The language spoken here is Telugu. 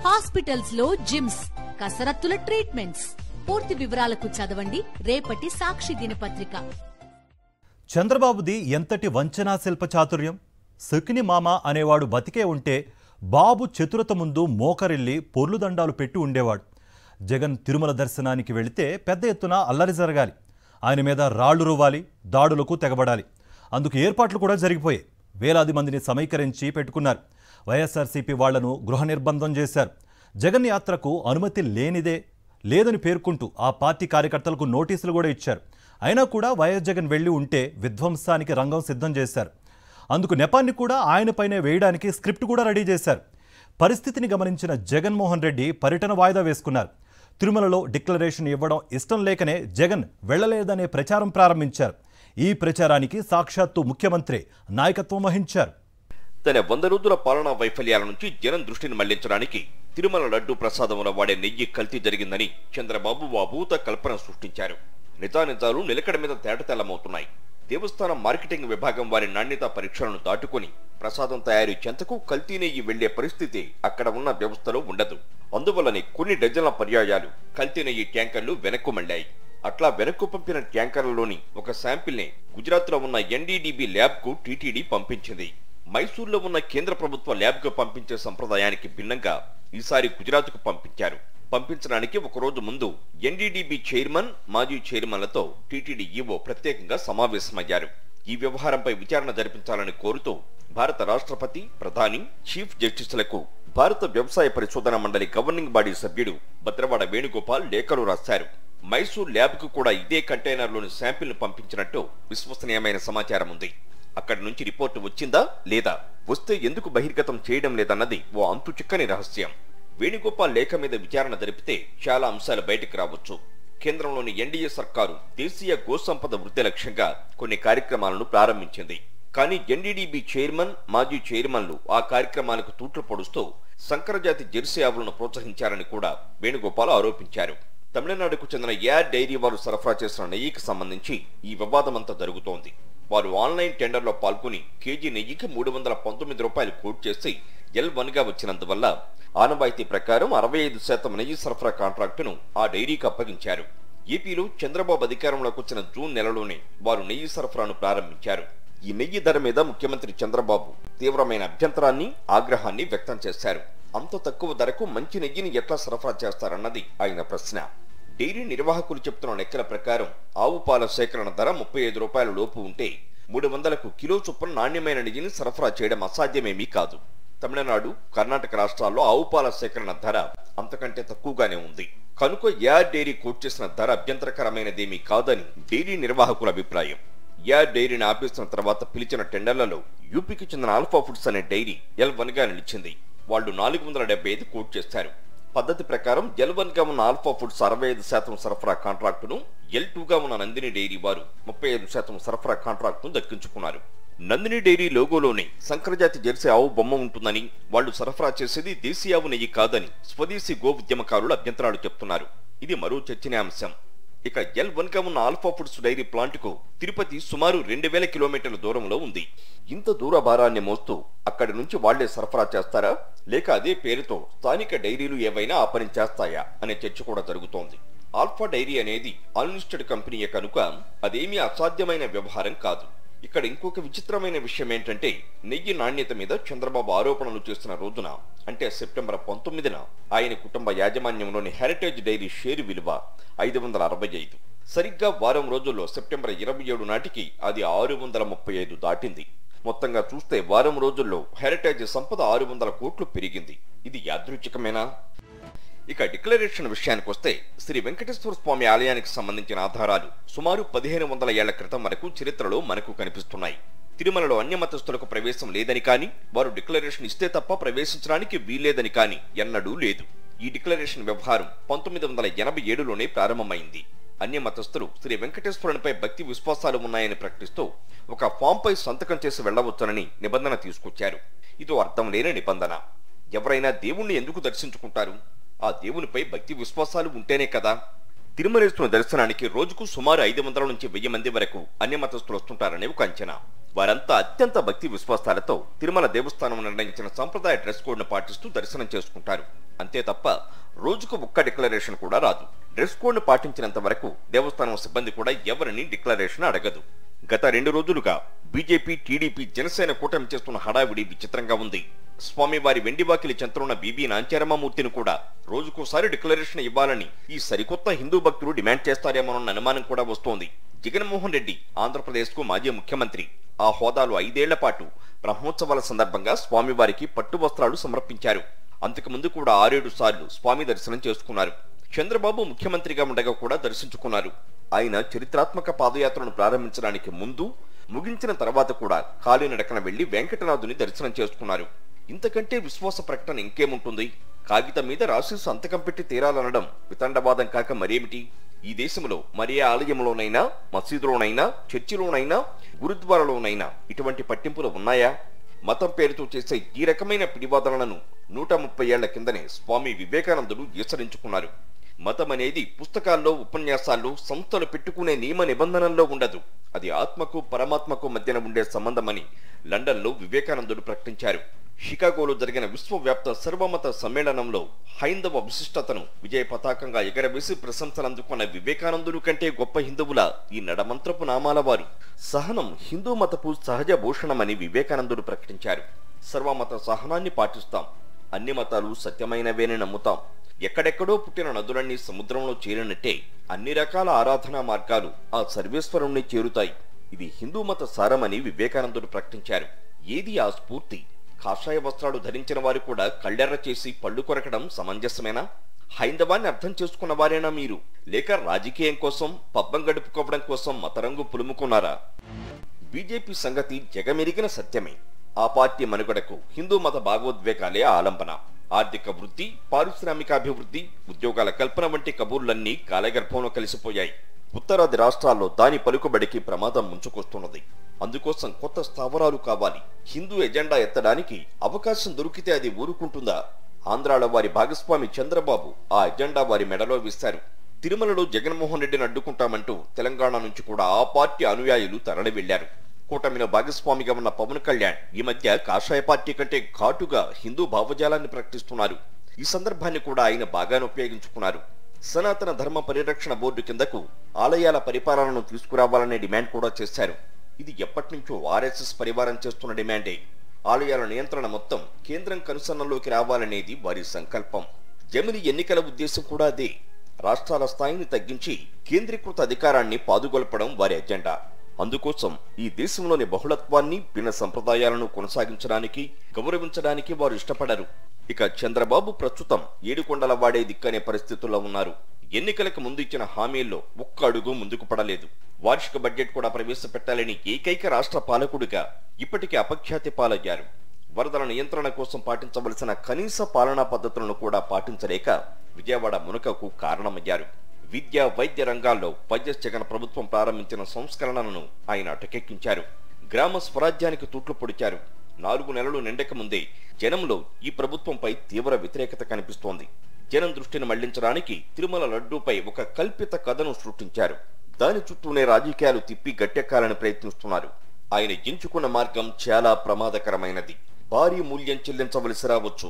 హాస్పిటల్స్ లో జిమ్స్, కసరత్తుల ట్రీట్మెంట్స్. పూర్తి వివరాలకు చదవండి రేపటి సాక్షి దినపత్రిక. చంద్రబాబుది ఎంతటి వంచనా శిల్ప చాతుర్యం! సకిని మామ అనేవాడు బతికే ఉంటే బాబు చతురత ముందు మోకరిల్లి పొర్లుదండాలు పెట్టి ఉండేవాడు. జగన్ తిరుమల దర్శనానికి వెళితే పెద్ద ఎత్తున అల్లరి జరగాలి, ఆయన మీద రాళ్లు రువ్వాలి, దాడులకు తెగబడాలి. అందుకు ఏర్పాట్లు కూడా జరిగిపోయాయి. వేలాది మందిని సమీకరించి పెట్టుకున్నారు. వైఎస్ఆర్సీపీ వాళ్లను గృహ నిర్బంధం చేశారు. జగన్ యాత్రకు అనుమతి లేదని పేర్కొంటూ ఆ పార్టీ కార్యకర్తలకు నోటీసులు కూడా ఇచ్చారు. అయినా కూడా వైఎస్ జగన్ వెళ్లి ఉంటే విధ్వంసానికి రంగం సిద్ధం చేశారు. అందుకు నెపాన్ని కూడా ఆయనపైనే వేయడానికి స్క్రిప్ట్ కూడా రెడీ చేశారు. పరిస్థితిని గమనించిన జగన్మోహన్ రెడ్డి పర్యటన వాయిదా వేసుకున్నారు. తిరుమలలో డిక్లరేషన్ ఇవ్వడం ఇష్టం లేకనే జగన్ వెళ్లలేదనే ప్రచారం ప్రారంభించారు. ఈ ప్రచారానికి సాక్షాత్తు ముఖ్యమంత్రి నాయకత్వం వహించారు. తన 100 రోజుల పాలనా వైఫల్యాల నుంచి జనం దృష్టిని మళ్లించడానికి తిరుమల లడ్డూ ప్రసాదంలో వాడే నెయ్యి కల్తీ జరిగిందని చంద్రబాబు అభూత కల్పన సృష్టించారు. నిజానిజాలు నిలకడ మీద తేటతెల్లమవుతున్నాయి. దేవస్థానం మార్కెటింగ్ విభాగం వారి నాణ్యతా పరీక్షలను దాటుకుని ప్రసాదం తయారీ చెంతకు కల్తీ నెయ్యి వెళ్లే పరిస్థితి అక్కడ ఉన్న వ్యవస్థలో ఉండదు. అందువల్లనే కొన్ని డజన్ల పర్యాయాలు కల్తీ నెయ్యి ట్యాంకర్లు వెనక్కు మళ్లాయి. అట్లా వెనక్కు పంపిన ట్యాంకర్లలోని ఒక శాంపిల్ ని గుజరాత్ లో ఉన్న ఎన్డీడీబీ ల్యాబ్ కు టీటీడీ పంపించింది. మైసూర్లో ఉన్న కేంద్ర ప్రభుత్వ ల్యాబ్ కు పంపించే సంప్రదాయానికి భిన్నంగా ఈసారి గుజరాత్ కు పంపించారు. పంపించడానికి ఒకరోజు ముందు ఎన్డీడీబీ చైర్మన్, మాజీ చైర్మన్లతో టీటీడీ ఈవో ప్రత్యేకంగా సమావేశమయ్యారు. ఈ వ్యవహారంపై విచారణ జరిపించాలని కోరుతూ భారత రాష్ట్రపతి, ప్రధాని, చీఫ్ జస్టిస్లకు భారత వ్యవసాయ పరిశోధన మండలి గవర్నింగ్ బాడీ సభ్యుడు భద్రవాడ వేణుగోపాల్ లేఖలు రాశారు. మైసూర్ ల్యాబ్ కు కూడా ఇదే కంటైనర్లోని శాంపిల్ ను పంపించినట్టు విశ్వసనీయమైన సమాచారం ఉంది. అక్కడి నుంచి రిపోర్టు వచ్చిందా లేదా, వస్తే ఎందుకు బహిర్గతం చేయడం లేదన్నది ఓ అంతు చిక్కని రహస్యం. వేణుగోపాల్ లేఖ మీద విచారణ జరిపితే చాలా అంశాలు బయటకు రావచ్చు. కేంద్రంలోని ఎన్డీఏ సర్కారు దేశీయ గోసంపద వృద్ధి లక్ష్యంగా కొన్ని కార్యక్రమాలను ప్రారంభించింది. కానీ ఎన్డీడీబీ చైర్మన్, మాజీ చైర్మన్లు ఆ కార్యక్రమాలకు తూట్లు పొడుస్తూ సంకరజాతి జెర్సీ ఆవులను ప్రోత్సహించారని కూడా వేణుగోపాల్ ఆరోపించారు. తమిళనాడుకు చెందిన ఏఆర్ డైరీ వారు సరఫరా చేసిన నెయ్యికి సంబంధించి ఈ వివాదమంతా జరుగుతోంది. వారు ఆన్లైన్ టెండర్లో పాల్గొని కేజీ నెయ్యికి 319 రూపాయలు కోట్ చేసి L1 గా వచ్చినందువల్ల ఆనవాయితీ ప్రకారం 65% నెయ్యి సరఫరా కాంట్రాక్టును ఆ డైరీకి అప్పగించారు. ఏపీలో చంద్రబాబు అధికారంలోకి వచ్చిన జూన్ నెలలోనే వారు నెయ్యి సరఫరాను ప్రారంభించారు. ఈ నెయ్యి ధర మీద ముఖ్యమంత్రి చంద్రబాబు తీవ్రమైన అభ్యంతరాన్ని, ఆగ్రహాన్ని వ్యక్తం చేశారు. అంత తక్కువ ధరకు మంచి నెయ్యిని ఎట్లా సరఫరా చేస్తారన్నది ఆయన ప్రశ్న. డైరీ నిర్వాహకులు చెప్తున్న లెక్కల ప్రకారం ఆవు పాల సేకరణ ధర 35 రూపాయల లోపు ఉంటే 300కు కిలో చొప్పున నాణ్యమైన నెయ్యిని సరఫరా చేయడం అసాధ్యమేమీ కాదు. తమిళనాడు, కర్ణాటక రాష్ట్రాల్లో ఆవు పాల సేకరణ ధర అంతకంటే తక్కువగానే ఉంది. కనుక ఏఆర్ డైరీ కోట్ చేసిన ధర అభ్యంతరకరమైనదేమీ కాదని డైరీ నిర్వాహకుల అభిప్రాయం. ఏఆర్ డైరీని ఆపేసిన తర్వాత పిలిచిన టెండర్లలో యూపీకి చెందిన ఆల్ఫా ఫుడ్స్ అనే డైరీ L1 గా నిలిచింది. వాళ్లు 475 కోట్ చేశారు. పద్ధతి ప్రకారం L1 గా ఉన్న ఆల్ఫా ఫుడ్స్ 65% సరఫరా కాంట్రాక్టును, L2 గా ఉన్న నందిని డైరీ వారు 35% సరఫరా కాంట్రాక్టును దక్కించుకున్నారు. నందిని డైరీ లోగోలోనే సంకరజాతి జెర్సీ ఆవు బొమ్మ ఉంటుందని, వాళ్లు సరఫరా చేసేది దేశీ ఆవు నెయ్యి కాదని స్వదేశీ గో ఉద్యమకారులు అభ్యంతరాలు చెప్తున్నారు. ఇది మరో చర్చనీయాంశం. ఇక L1 గా ఉన్న ఆల్ఫా ఫుడ్స్ డైరీ ప్లాంట్ కు తిరుపతి సుమారు 2000 కిలోమీటర్ల దూరంలో ఉంది. ఇంత దూర భారాన్ని మోస్తూ అక్కడి నుంచి వాళ్లే సరఫరా చేస్తారా, లేక అదే పేరుతో స్థానిక డైరీలు ఏవైనా ఆ పని చేస్తాయా అనే చర్చ కూడా జరుగుతోంది. ఆల్ఫా డైరీ అనేది అన్లిస్టెడ్ కంపెనీయే కనుక అదేమీ అసాధ్యమైన వ్యవహారం కాదు. ఇక్కడ ఇంకొక విచిత్రమైన విషయం ఏంటంటే, నెయ్యి నాణ్యత మీద చంద్రబాబు ఆరోపణలు చేస్తున్న రోజున, అంటే సెప్టెంబర్ 19న ఆయన కుటుంబ యాజమాన్యంలోని హెరిటేజ్ డైరీ షేరు విలువ 565. సరిగ్గా వారం రోజుల్లో సెప్టెంబర్ 27 నాటికి అది 635 దాటింది. మొత్తంగా చూస్తే వారం రోజుల్లో హెరిటేజ్ సంపద 600 కోట్లు పెరిగింది. ఇది యాదృచ్ఛికమేనా? ఇక డిక్లరేషన్ విషయానికి వస్తే, శ్రీ వెంకటేశ్వర స్వామి ఆలయానికి సంబంధించిన ఆధారాలు సుమారు 1500 ఏళ్ల క్రితం వరకు చరిత్రలో మనకు కనిపిస్తున్నాయి. తిరుమలలో అన్యమతస్థులకు ప్రవేశం లేదని కానీ, వారు డిక్లరేషన్ ఇస్తే తప్ప ప్రవేశించడానికి వీల్లేదని కానీ ఎన్నడూ లేదు. ఈ డిక్లరేషన్ వ్యవహారం 1987లోనే ప్రారంభమైంది. అన్యమతస్థులు శ్రీ వెంకటేశ్వరునిపై భక్తి విశ్వాసాలు ఉన్నాయని ప్రకటిస్తూ ఒక ఫామ్ పై సంతకం చేసి వెళ్లవచ్చునని నిబంధన తీసుకొచ్చారు. ఇదో అర్థం లేని నిబంధన. ఎవరైనా దేవుణ్ణి ఎందుకు దర్శించుకుంటారు? ఆ దేవునిపై భక్తి విశ్వాసాలు ఉంటేనే కదా. తిరుమలేశ్వరుని దర్శనానికి రోజుకు సుమారు 500 నుంచి 1000 మంది వరకు అన్యమతస్థులు వస్తుంటారనే ఒక అంచనా. వారంతా అత్యంత భక్తి విశ్వాసాలతో తిరుమల దేవస్థానం నిర్ణయించిన సంప్రదాయ డ్రెస్ కోడ్ ను పాటిస్తూ దర్శనం చేసుకుంటారు. అంతే తప్ప రోజుకు ఒక్క డిక్లరేషన్ కూడా రాదు. డ్రెస్ కోడ్ ను పాటించినంత వరకు దేవస్థానం సిబ్బంది కూడా ఎవరిని డిక్లరేషన్ అడగదు. గత 2 రోజులుగా బీజేపీ, టీడీపీ, జనసేన కూటమి చేస్తున్న హడావిడి విచిత్రంగా ఉంది. స్వామివారి వెండివాకిలి చెంతనున్న బీబీ నాంచారమ్మమూర్తిని కూడా రోజుకోసారి డిక్లరేషన్ ఇవ్వాలని ఈ సరికొత్త హిందూ భక్తులు డిమాండ్ చేస్తారేమోనన్న అనుమానం కూడా వస్తోంది. జగన్మోహన్ రెడ్డి ఆంధ్రప్రదేశ్ కు మాజీ ముఖ్యమంత్రి. ఆ హోదాలో 5 ఏళ్ల పాటు బ్రహ్మోత్సవాల సందర్భంగా స్వామివారికి పట్టు వస్త్రాలు సమర్పించారు. అంతకుముందు కూడా 6-7 సార్లు స్వామి దర్శనం చేసుకున్నారు. చంద్రబాబు ముఖ్యమంత్రిగా ఉండగా కూడా దర్శించుకున్నారు. ఆయన చరిత్రాత్మక పాదయాత్రను ప్రారంభించడానికి ముందు, ముగించిన తర్వాత కూడా కాలినడకన వెళ్లి వెంకటనాథుని దర్శనం చేసుకున్నారు. ఇంతకంటే విశ్వాస ప్రకటన ఇంకేముంటుంది? కాగితం మీద రాసి సంతకం పెట్టి తీరాలనడం వితండవాదం కాక మరేమిటి? ఈ దేశంలో మరే ఆలయంలోనైనా, మసీదులోనైనా, చర్చిలోనైనా, గురుద్వారాలోనైనా ఇటువంటి పట్టింపులు ఉన్నాయా? మతం పేరుతో చేసే ఈ రకమైన పిడివాదనలను 130 ఏళ్ల కిందనే స్వామి వివేకానందుడు ఈసరించుకున్నారు. మతం అనేది పుస్తకాల్లో, ఉపన్యాసాల్లో, సంస్థలు పెట్టుకునే నియమ నిబంధనల్లో ఉండదు. అది ఆత్మకు పరమాత్మకు మధ్యన ఉండే సంబంధమని లండన్లో వివేకానందుడు ప్రకటించారు. షికాగోలో జరిగిన విశ్వవ్యాప్త సర్వమత సమ్మేళనంలో హైందవ విశిష్టతను విజయ పతాకంగా ఎగరవేసి ప్రశంసలు అందుకున్న వివేకానందుడు కంటే గొప్ప హిందువుల ఈ నడమంత్రపు నామాల వారు. సహనం హిందూ మతపు సహజ భూషణమని వివేకానందుడు ప్రకటించారు. సర్వమత సహనాన్ని పాటిస్తాం. అన్ని మతాలు సత్యమైనవేని నమ్ముతాం. ఎక్కడెక్కడో పుట్టిన నదులన్నీ సముద్రంలో చేరినట్టే అన్ని రకాల ఆరాధనా మార్గాలు ఆ సర్వేశ్వరుణ్ణి చేరుతాయి. ఇది హిందూ మత సారమని వివేకానందుడు ప్రకటించారు. ఏది ఆ స్ఫూర్తి? కాషాయ వస్త్రాలు ధరించిన వారు కూడా కళ్ళెర్ర చేసి పళ్ళు కొరకడం సమంజసమేనా? హైందవాన్ని అర్థం చేసుకున్న వారేనా మీరు? లేక రాజకీయం కోసం, పబ్బం గడుపుకోవడం కోసం మతరంగు పులుముకున్నారా? బీజేపీ సంగతి జగమెరిగిన సత్యమే. ఆ పార్టీ మనుగడకు హిందూ మత భాగోద్వేగాలే ఆలంబన. ఆర్థిక వృద్ధి, పారిశ్రామికాభివృద్ధి, ఉద్యోగాల కల్పన వంటి కబూర్లన్నీ కాలగర్భంలో కలిసిపోయాయి. ఉత్తరాది రాష్ట్రాల్లో దాని పలుకుబడికి ప్రమాదం ముంచుకొస్తున్నది. అందుకోసం కొత్త స్థావరాలు కావాలి. హిందూ ఎజెండా ఎత్తడానికి అవకాశం దొరికితే అది ఊరుకుంటుందా? ఆంధ్రాల వారి భాగస్వామి చంద్రబాబు ఆ ఎజెండా వారి మెడలో వేశారు. తిరుమలలో జగన్మోహన్ రెడ్డిని అడ్డుకుంటామంటూ తెలంగాణ నుంచి కూడా ఆ పార్టీ అనుయాయులు తరలి వెళ్లారు. కూటమిలో భాగస్వామిగా ఉన్న పవన్ కళ్యాణ్ ఈ మధ్య కాషాయ పార్టీ కంటే ఘాటుగా హిందూ భావజాలాన్ని ప్రకటిస్తున్నారు. ఈ సందర్భాన్ని కూడా ఆయన బాగానే ఉపయోగించుకున్నారు. సనాతన ధర్మ పరిరక్షణ బోర్డు కిందకు ఆలయాల పరిపాలనను తీసుకురావాలనే డిమాండ్ కూడా చేశారు. ఇది ఎప్పటి నుంచో ఆర్ఎస్ఎస్ పరివారం చేస్తున్న డిమాండే. ఆలయాల నియంత్రణ మొత్తం కేంద్రం కనుసన్నల్లోకి రావాలనేది వారి సంకల్పం. జమిలి ఎన్నికల ఉద్దేశం కూడా అదే. రాష్ట్రాల స్థాయిని తగ్గించి కేంద్రీకృత అధికారాన్ని పాదుగొల్పడం వారి ఎజెండా. అందుకోసం ఈ దేశంలోని బహుళత్వాన్ని, భిన్న సంప్రదాయాలను కొనసాగించడానికి, గౌరవించడానికి వారు ఇష్టపడరు. ఇక చంద్రబాబు ప్రస్తుతం ఏడుకొండల వాడే దిక్కనే పరిస్థితుల్లో ఉన్నారు. ఎన్నికలకు ముందు ఇచ్చిన హామీల్లో ఒక్క అడుగు ముందుకు పడలేదు. వార్షిక బడ్జెట్ కూడా ప్రవేశపెట్టాలని ఏకైక రాష్ట్ర పాలకుడిగా ఇప్పటికే అపఖ్యాతి పాలయ్యారు. వరదల నియంత్రణ కోసం పాటించవలసిన కనీస పాలనా పద్ధతులను కూడా పాటించలేక విజయవాడ మునకకు కారణమయ్యారు. విద్య, వైద్య రంగాల్లో వైఎస్ జగన్ ప్రభుత్వం ప్రారంభించిన సంస్కరణలను ఆయన అటకెక్కించారు. గ్రామ స్వరాజ్యానికి తూట్లు పొడిచారు. 4 నెలలు నిండక ముందే జనంలో ఈ ప్రభుత్వంపై తీవ్ర వ్యతిరేకత కనిపిస్తోంది. జనం దృష్టిని మళ్లించడానికి తిరుమల లడ్డూపై ఒక కల్పిత కథను సృష్టించారు. దాని చుట్టూనే రాజకీయాలు తిప్పి గట్టెక్కాలని ప్రయత్నిస్తున్నారు. ఆయన ఎంచుకున్న మార్గం చాలా ప్రమాదకరమైనది. భారీ మూల్యం చెల్లించవలసి రావచ్చు.